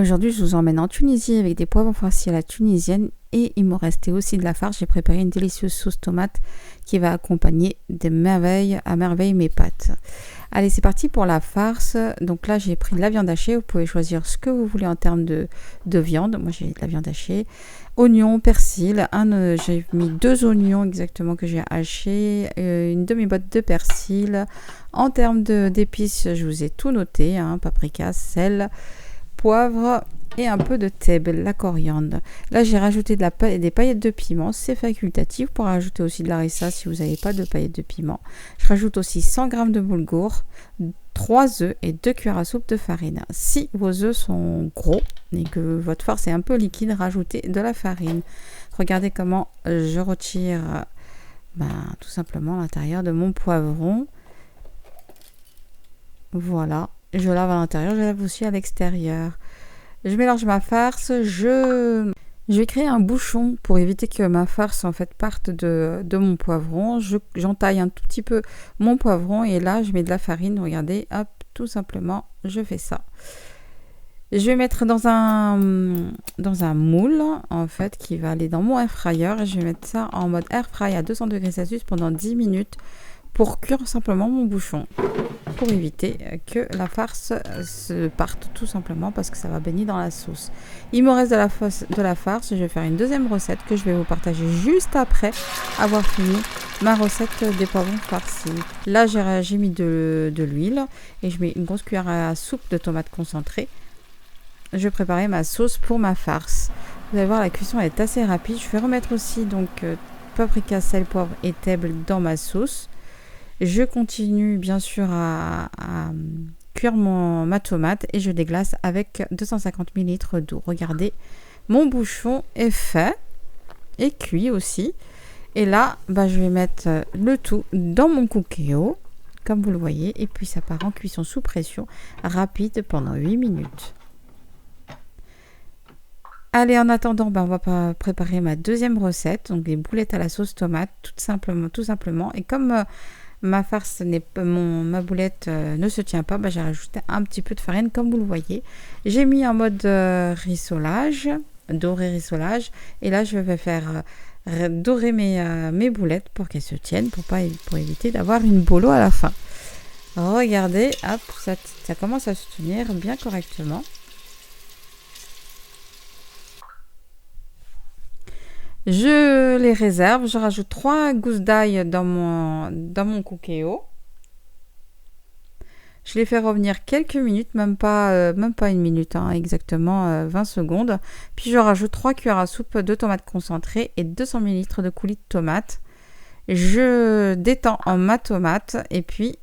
Aujourd'hui, je vous emmène en Tunisie avec des poivrons farcis à la tunisienne et il me restait aussi de la farce. J'ai préparé une délicieuse sauce tomate qui va accompagner à merveille mes pâtes. Allez, c'est parti pour la farce. Donc là, j'ai pris de la viande hachée. Vous pouvez choisir ce que vous voulez en termes de viande. Moi, j'ai de la viande hachée. Oignons, persil. J'ai mis 2 oignons exactement que j'ai hachés. Une demi-botte de persil. En termes d'épices, je vous ai tout noté. Paprika, sel, poivre et un peu de thym, la coriandre. Là, j'ai rajouté des paillettes de piment, c'est facultatif. Vous pourrez rajouter aussi de l'harissa si vous n'avez pas de paillettes de piment. Je rajoute aussi 100 g de boulgour, 3 œufs et 2 cuillères à soupe de farine. Si vos œufs sont gros et que votre farce est un peu liquide, rajoutez de la farine. Regardez comment je retire tout simplement l'intérieur de mon poivron. Voilà. Je lave à l'intérieur, je lave aussi à l'extérieur. Je mélange ma farce. Je vais créer un bouchon pour éviter que ma farce en fait parte de mon poivron. J'entaille un tout petit peu mon poivron et là je mets de la farine. Regardez, hop, tout simplement, je fais ça. Je vais mettre dans un moule en fait qui va aller dans mon air fryer et je vais mettre ça en mode air fry à 200 degrés Celsius pendant 10 minutes pour cuire simplement mon bouchon, pour éviter que la farce se parte tout simplement parce que ça va baigner dans la sauce. Il me reste de la farce, je vais faire une deuxième recette que je vais vous partager juste après avoir fini ma recette des poivrons farcis. Là j'ai mis de l'huile et je mets une grosse cuillère à soupe de tomates concentrées. Je vais préparer ma sauce pour ma farce. Vous allez voir, la cuisson est assez rapide. Je vais remettre aussi donc paprika, sel, poivre et thym dans ma sauce. Je continue bien sûr à cuire ma tomate et je déglace avec 250 ml d'eau. Regardez, mon bouchon est fait et cuit aussi. Et là, je vais mettre le tout dans mon cookéo, comme vous le voyez. Et puis ça part en cuisson sous pression rapide pendant 8 minutes. Allez, en attendant, on va préparer ma deuxième recette. Donc les boulettes à la sauce tomate, tout simplement. Et comme ma boulette ne se tient pas, j'ai rajouté un petit peu de farine comme vous le voyez. J'ai mis en mode doré rissolage. Et là, je vais faire dorer mes boulettes pour qu'elles se tiennent, pour éviter d'avoir une bolo à la fin. Regardez, hop, ça commence à se tenir bien correctement. Je les réserve, je rajoute 3 gousses d'ail dans mon cookéo. Je les fais revenir quelques minutes, même pas une minute, exactement 20 secondes. Puis je rajoute 3 cuillères à soupe de tomates concentrées et 200 ml de coulis de tomate. Je détends ma tomate et puis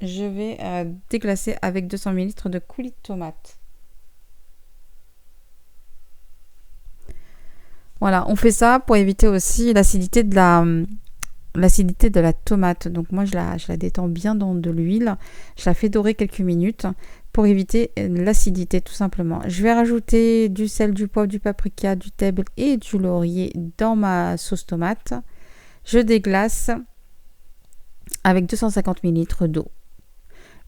je vais déglacer avec 200 ml de coulis de tomate. Voilà, on fait ça pour éviter aussi l'acidité de la tomate. Donc moi, je la détends bien dans de l'huile. Je la fais dorer quelques minutes pour éviter l'acidité tout simplement. Je vais rajouter du sel, du poivre, du paprika, du thym et du laurier dans ma sauce tomate. Je déglace avec 250 ml d'eau.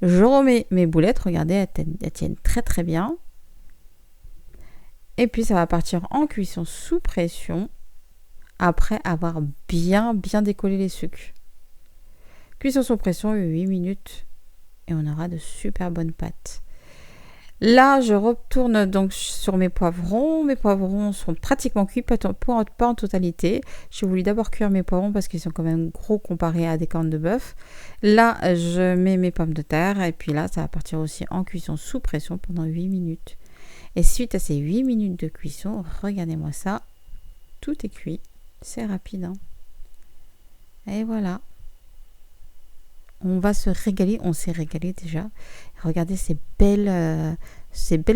Je remets mes boulettes. Regardez, elles tiennent très très bien. Et puis ça va partir en cuisson sous pression après avoir bien décollé les sucres. Cuisson sous pression 8 minutes et on aura de super bonnes pâtes. Là, je retourne donc sur mes poivrons. Mes poivrons sont pratiquement cuits, pas en totalité. J'ai voulu d'abord cuire mes poivrons parce qu'ils sont quand même gros comparés à des cornes de bœuf. Là, je mets mes pommes de terre et puis là, ça va partir aussi en cuisson sous pression pendant 8 minutes. Et suite à ces 8 minutes de cuisson, regardez-moi ça, tout est cuit, c'est rapide. Et voilà, on va se régaler, on s'est régalé déjà. Regardez ces belles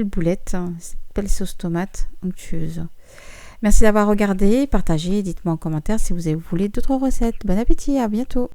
boulettes, ces belles sauces tomates onctueuses. Merci d'avoir regardé, partagé, dites-moi en commentaire si vous voulez d'autres recettes. Bon appétit, à bientôt.